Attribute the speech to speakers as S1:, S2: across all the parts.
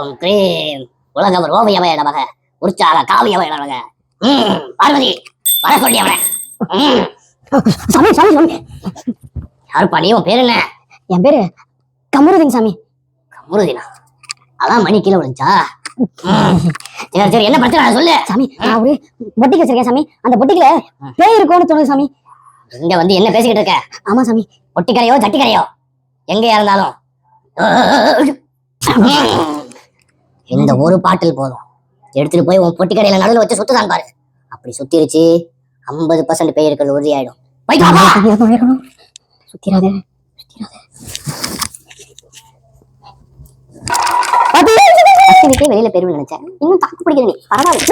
S1: ஓம் cream உலகவர் ஓவியமய நமக உற்சாக காவியமய நமக பார்வதி வர சொல்லி அவனை
S2: சாமி சாமி சாமி
S1: யாருப்பா நீ? உன் பேர் என்ன?
S2: என் பேரு கமருதீன் சாமி.
S1: கமருதீனா? அதான் மணி கீழே விழுந்துச்சா? சரி சரி, என்ன பிரச்சனை சொல்லு
S2: சாமி. நான் ஒரு பொட்டிக்கு வச்சிருக்கேன் சாமி. அந்த பொட்டிக்குல பேய் இருக்கும்னு தோணுது சாமி.
S1: இங்க வந்து என்ன பேசிக்கிட்டு இருக்க?
S2: ஆமா சாமி.
S1: பொட்டிக்கரையோ ஜட்டிக்கரையோ எங்கேயா இருந்தாலும் இந்த ஒரு பாட்டில் போதும். எடுத்துட்டு போய் உன் பொட்டிக்கரையில நடுவில் வச்சு சுத்துதான் பாரு. அப்படி சுத்திருச்சு 50% பேய் இருக்கிறது உறுதி ஆயிடும்.
S2: சுத்திராதே
S1: வெளியில பெருமை நினைச்சேன். இன்னும் தாக்கு பிடிக்கிற நீ பரவாயில்ல.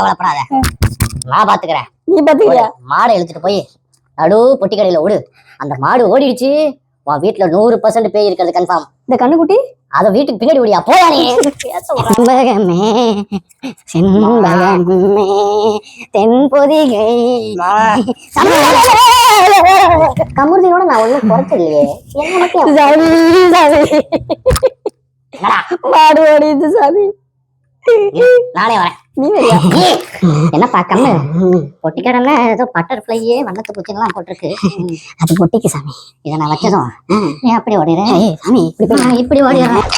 S1: கவலைப்படாத, நான் பாத்துக்கிறேன்.
S2: நீ பாத்துக்கிறியா?
S1: மாடை இழுத்துட்டு போய் நடு பொட்டிக்கடையில ஓடு. அந்த மாடு ஓடிடுச்சு, உன் வீட்டுல 100% பேய் இருக்கிறது கன்ஃபார்ம்.
S2: இந்த கண்ணுக்குட்டி
S1: அத வீட்டுக்கு பின்னாடி ஓடியா போயா நீ?
S2: செண்பகமே செண்பகமே தென்பொதிகை.
S1: கமுருதினோட நான் ஒண்ணும் குறைச்ச இல்லையே.
S2: மாடு ஓடிது சாமி.
S1: நானே வரேன்.
S2: நீ வரியா?
S1: என்ன பாக்காம பொட்டிக்கடல ஏதோ பட்டர்ஃபிளையே வண்ணத்து பூச்சிங்கெல்லாம் போட்டிருக்கு.
S2: அது பொட்டிக்கு சாமி.
S1: இதை நான் வச்சதும் நீ அப்படி ஓடிடுறேன்
S2: சாமி.
S1: இப்படி ஓடிடுறேன்.